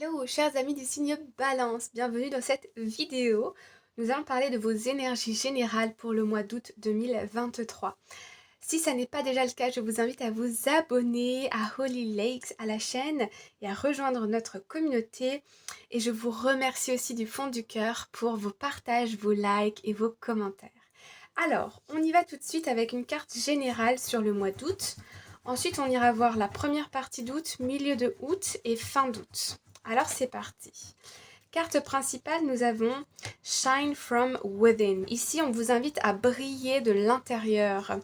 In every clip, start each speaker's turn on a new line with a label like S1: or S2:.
S1: Hello, chers amis du signe Balance, bienvenue dans cette vidéo. Nous allons parler de vos énergies générales pour le mois d'août 2023. Si ça n'est pas déjà le cas, je vous invite à vous abonner à Holy Lakes, à la chaîne, et à rejoindre notre communauté. Et je vous remercie aussi du fond du cœur pour vos partages, vos likes et vos commentaires. Alors, on y va tout de suite avec une carte générale sur le mois d'août. Ensuite, on ira voir la première partie d'août, milieu de août et fin d'août. Alors c'est parti. Carte principale, nous avons Shine from Within. Ici, on vous invite à briller de l'intérieur.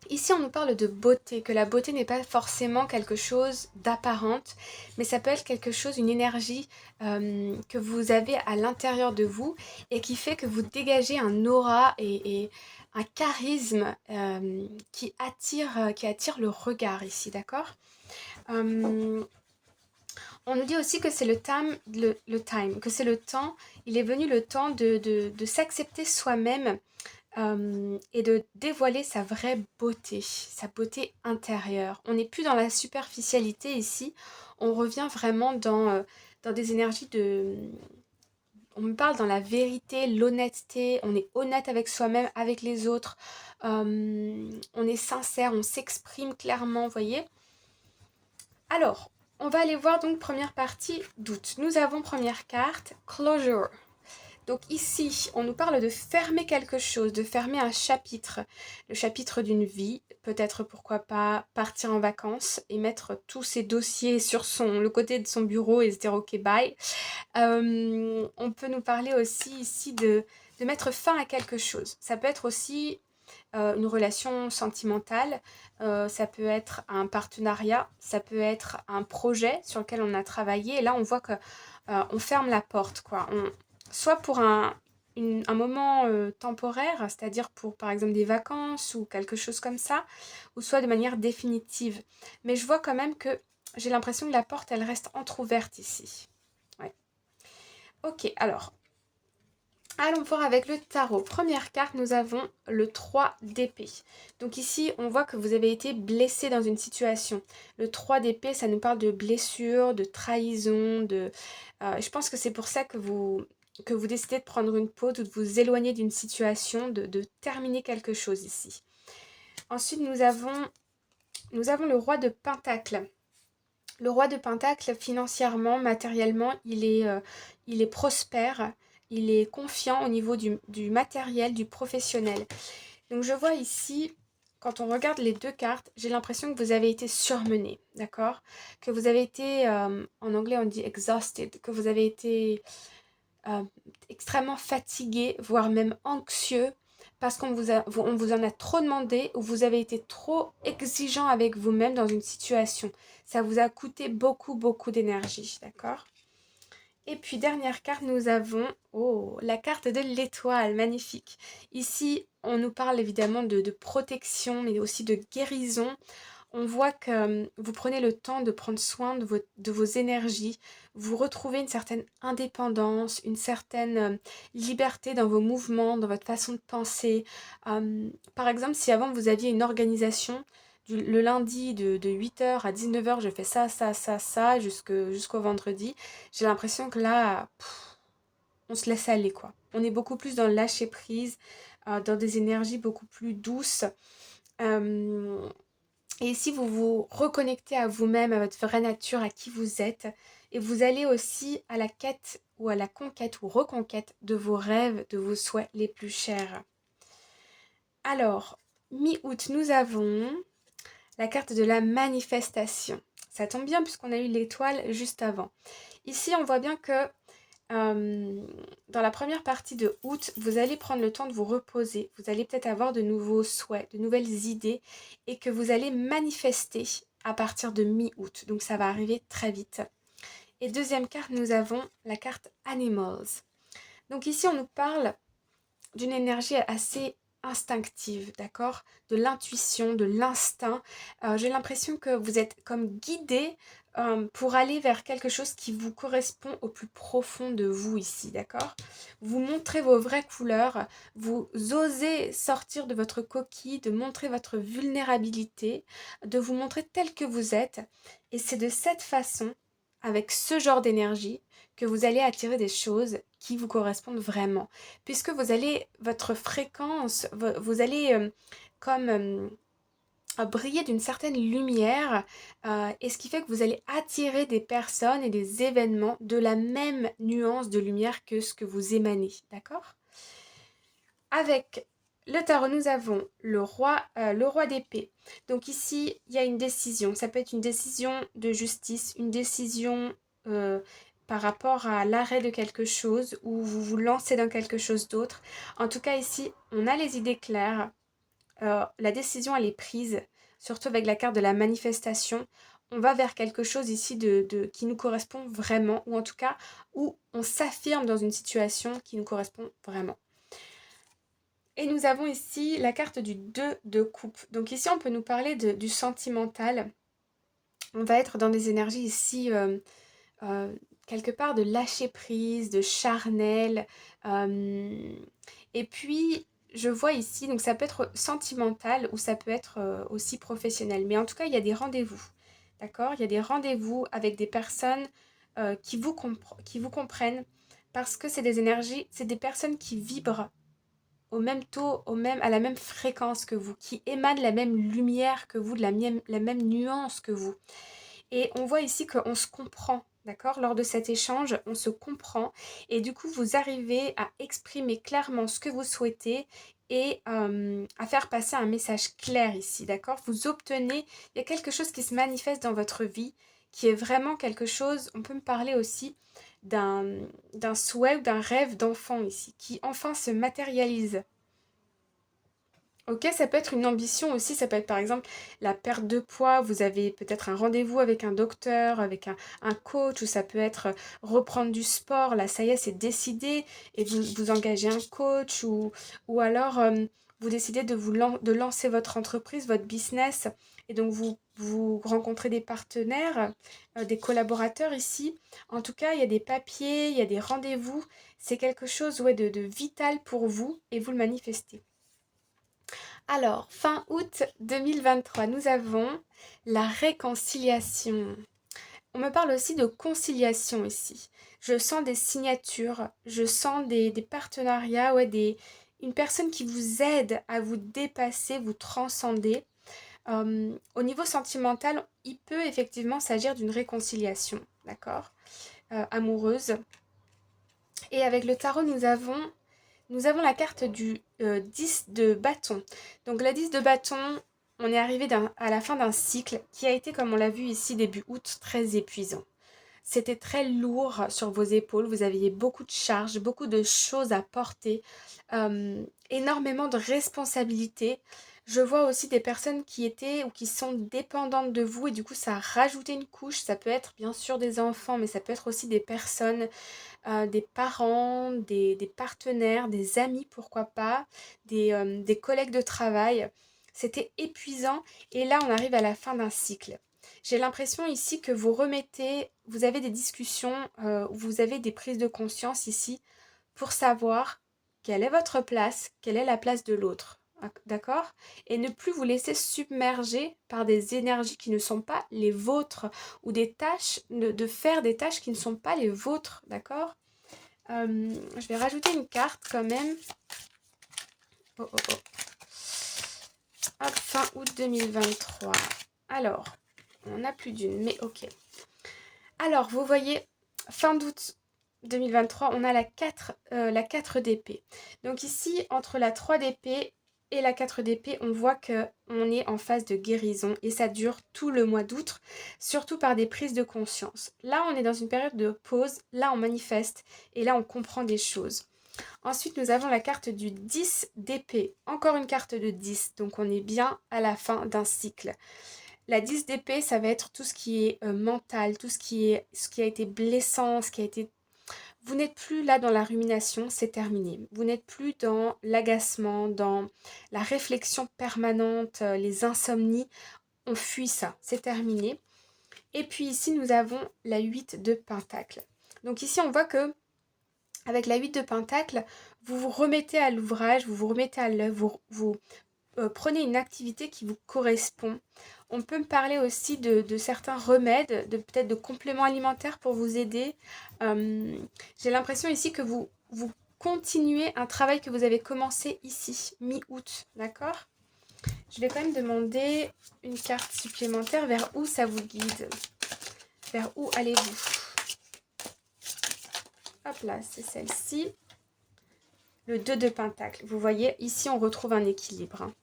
S1: Ici, on nous parle de beauté, que la beauté n'est pas forcément quelque chose d'apparente, mais ça peut être quelque chose, une énergie que vous avez à l'intérieur de vous et qui fait que vous dégagez un aura et un charisme qui attire le regard ici, d'accord. On nous dit aussi que c'est que c'est le temps, il est venu le temps de s'accepter soi-même et de dévoiler sa vraie beauté, sa beauté intérieure. On n'est plus dans la superficialité ici, on revient vraiment dans des énergies de... On me parle dans la vérité, l'honnêteté, on est honnête avec soi-même, avec les autres, on est sincère, on s'exprime clairement, vous voyez. Alors, on va aller voir donc première partie d'août. Nous avons première carte, Closure. Donc ici, on nous parle de fermer quelque chose, de fermer un chapitre. Le chapitre d'une vie, peut-être pourquoi pas partir en vacances et mettre tous ses dossiers sur le côté de son bureau et se dire ok bye. On peut nous parler aussi ici de mettre fin à quelque chose. Ça peut être aussi une relation sentimentale, ça peut être un partenariat, ça peut être un projet sur lequel on a travaillé. Et là, on voit que on ferme la porte, quoi. Soit pour un moment temporaire, c'est-à-dire pour par exemple des vacances ou quelque chose comme ça, ou soit de manière définitive. Mais je vois quand même que j'ai l'impression que la porte, elle reste entrouverte ici. Ouais. Ok, alors, allons voir avec le tarot. Première carte, nous avons le 3 d'épée. Donc ici, on voit que vous avez été blessé dans une situation. Le 3 d'épée, ça nous parle de blessure, de trahison, je pense que c'est pour ça que vous décidez de prendre une pause ou de vous éloigner d'une situation, de terminer quelque chose ici. Ensuite, nous avons le roi de Pentacle. Le roi de Pentacle, financièrement, matériellement, il est prospère, il est confiant au niveau du matériel, du professionnel. Donc je vois ici, quand on regarde les deux cartes, j'ai l'impression que vous avez été surmené, d'accord. Que vous avez été, en anglais on dit exhausted, que vous avez été euh, extrêmement fatigué, voire même anxieux, parce on vous en a trop demandé ou vous avez été trop exigeant avec vous-même dans une situation. Ça vous a coûté beaucoup, beaucoup d'énergie, d'accord. Et puis, dernière carte, nous avons la carte de l'étoile, magnifique. Ici, on nous parle évidemment de protection, mais aussi de guérison. On voit que vous prenez le temps de prendre soin de vos énergies, vous retrouvez une certaine indépendance, une certaine liberté dans vos mouvements, dans votre façon de penser. Par exemple, si avant vous aviez une organisation, le lundi de 8h à 19h, je fais ça, ça, ça, ça, jusqu'au vendredi, j'ai l'impression que là, on se laisse aller, quoi. On est beaucoup plus dans le lâcher prise, dans des énergies beaucoup plus douces. Euh, et si vous vous reconnectez à vous-même, à votre vraie nature, à qui vous êtes, et vous allez aussi à la quête ou à la conquête ou reconquête de vos rêves, de vos souhaits les plus chers. Alors, mi-août, nous avons la carte de la manifestation. Ça tombe bien puisqu'on a eu l'étoile juste avant. Ici, on voit bien que dans la première partie de août, vous allez prendre le temps de vous reposer. Vous allez peut-être avoir de nouveaux souhaits, de nouvelles idées et que vous allez manifester à partir de mi-août. Donc ça va arriver très vite. Et deuxième carte, nous avons la carte Animals. Donc ici, on nous parle d'une énergie assez instinctive, d'accord. De l'intuition, de l'instinct. J'ai l'impression que vous êtes comme guidé pour aller vers quelque chose qui vous correspond au plus profond de vous ici, d'accord. Vous montrez vos vraies couleurs, vous osez sortir de votre coquille, de montrer votre vulnérabilité, de vous montrer tel que vous êtes. Et c'est de cette façon avec ce genre d'énergie que vous allez attirer des choses qui vous correspondent vraiment. Puisque votre fréquence, vous allez comme briller d'une certaine lumière, et ce qui fait que vous allez attirer des personnes et des événements de la même nuance de lumière que ce que vous émanez, d'accord? Avec le tarot, nous avons le roi d'épée. Donc ici, il y a une décision. Ça peut être une décision de justice, une décision euh, par rapport à l'arrêt de quelque chose ou vous vous lancez dans quelque chose d'autre. En tout cas, ici, on a les idées claires. La décision, elle est prise, surtout avec la carte de la manifestation. On va vers quelque chose ici qui nous correspond vraiment, ou en tout cas, où on s'affirme dans une situation qui nous correspond vraiment. Et nous avons ici la carte du 2 de coupe. Donc ici, on peut nous parler du sentimental. On va être dans des énergies ici, euh, quelque part de lâcher prise, de charnel. euh, et puis, je vois ici, donc ça peut être sentimental ou ça peut être aussi professionnel. Mais en tout cas, il y a des rendez-vous. D'accord? Il y a des rendez-vous avec des personnes qui vous comprennent parce que c'est des énergies, c'est des personnes qui vibrent au même taux, à la même fréquence que vous, qui émanent la même lumière que vous, la même nuance que vous. Et on voit ici qu'on se comprend, d'accord? Lors de cet échange, on se comprend et du coup, vous arrivez à exprimer clairement ce que vous souhaitez et à faire passer un message clair ici, d'accord? Vous obtenez, il y a quelque chose qui se manifeste dans votre vie qui est vraiment quelque chose, on peut me parler aussi d'un souhait ou d'un rêve d'enfant ici, qui enfin se matérialise. Ok, ça peut être une ambition aussi, ça peut être par exemple la perte de poids, vous avez peut-être un rendez-vous avec un docteur, avec un coach, ou ça peut être reprendre du sport, là ça y est, c'est décidé, et vous engagez un coach, ou alors vous décidez de lancer votre entreprise, votre business, et donc vous rencontrez des partenaires, des collaborateurs ici. En tout cas, il y a des papiers, il y a des rendez-vous, c'est quelque chose ouais, de vital pour vous, et vous le manifestez. Alors, fin août 2023, nous avons la réconciliation. On me parle aussi de conciliation ici. Je sens des signatures, je sens des partenariats, ouais, une personne qui vous aide à vous dépasser, vous transcender. Au niveau sentimental, il peut effectivement s'agir d'une réconciliation, d'accord, amoureuse. Et avec le tarot, nous avons la carte du 10 de bâton. Donc la 10 de bâton, on est arrivé à la fin d'un cycle qui a été, comme on l'a vu ici, début août, très épuisant. C'était très lourd sur vos épaules, vous aviez beaucoup de charges, beaucoup de choses à porter, énormément de responsabilités. Je vois aussi des personnes qui étaient ou qui sont dépendantes de vous et du coup ça a rajouté une couche. Ça peut être bien sûr des enfants, mais ça peut être aussi des personnes des parents, des partenaires, des amis, pourquoi pas, des collègues de travail. C'était épuisant et là on arrive à la fin d'un cycle. J'ai l'impression ici que vous avez des discussions, vous avez des prises de conscience ici pour savoir quelle est votre place, quelle est la place de l'autre. D'accord? Et ne plus vous laisser submerger par des énergies qui ne sont pas les vôtres ou des tâches, de faire des tâches qui ne sont pas les vôtres. D'accord? Je vais rajouter une carte quand même. Oh, oh, oh. Hop, fin août 2023. Alors, on n'a plus d'une, mais ok. Alors, vous voyez, fin d'août 2023, on a la 4 d'épée. Donc ici, entre la 3 d'épée et la 4 d'épée, on voit qu'on est en phase de guérison et ça dure tout le mois d'août, surtout par des prises de conscience. Là, on est dans une période de pause, là, on manifeste et là, on comprend des choses. Ensuite, nous avons la carte du 10 d'épée, encore une carte de 10, donc on est bien à la fin d'un cycle. La 10 d'épée, ça va être tout ce qui est mental, ce qui a été blessant, ce qui a été... Vous n'êtes plus là dans la rumination, c'est terminé. Vous n'êtes plus dans l'agacement, dans la réflexion permanente, les insomnies. On fuit ça, c'est terminé. Et puis ici, nous avons la 8 de pentacle. Donc ici, on voit que avec la 8 de pentacle, vous vous remettez à l'ouvrage, vous vous remettez à l'œuvre, vous prenez une activité qui vous correspond. On peut me parler aussi de certains remèdes, de peut-être de compléments alimentaires pour vous aider. J'ai l'impression ici que vous continuez un travail que vous avez commencé ici, mi-août, d'accord? Je vais quand même demander une carte supplémentaire vers où ça vous guide. Vers où allez-vous? Hop là, c'est celle-ci. Le 2 de Pentacle. Vous voyez, ici on retrouve un équilibre, hein.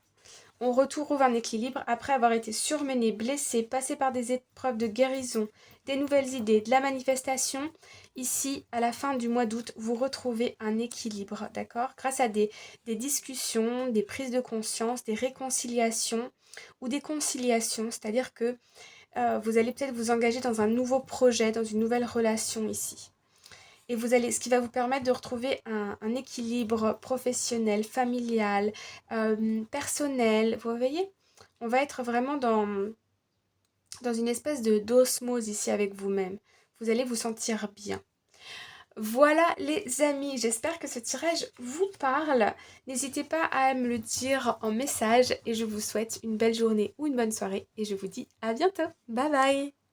S1: On retrouve un équilibre après avoir été surmené, blessé, passé par des épreuves de guérison, des nouvelles idées, de la manifestation. Ici, à la fin du mois d'août, vous retrouvez un équilibre, d'accord? Grâce à des discussions, des prises de conscience, des réconciliations ou des conciliations, c'est-à-dire que vous allez peut-être vous engager dans un nouveau projet, dans une nouvelle relation ici. Et vous allez, ce qui va vous permettre de retrouver un équilibre professionnel, familial, personnel. Vous voyez, on va être vraiment dans une espèce d'osmose ici avec vous-même. Vous allez vous sentir bien. Voilà les amis, j'espère que ce tirage vous parle. N'hésitez pas à me le dire en message et je vous souhaite une belle journée ou une bonne soirée et je vous dis à bientôt. Bye bye.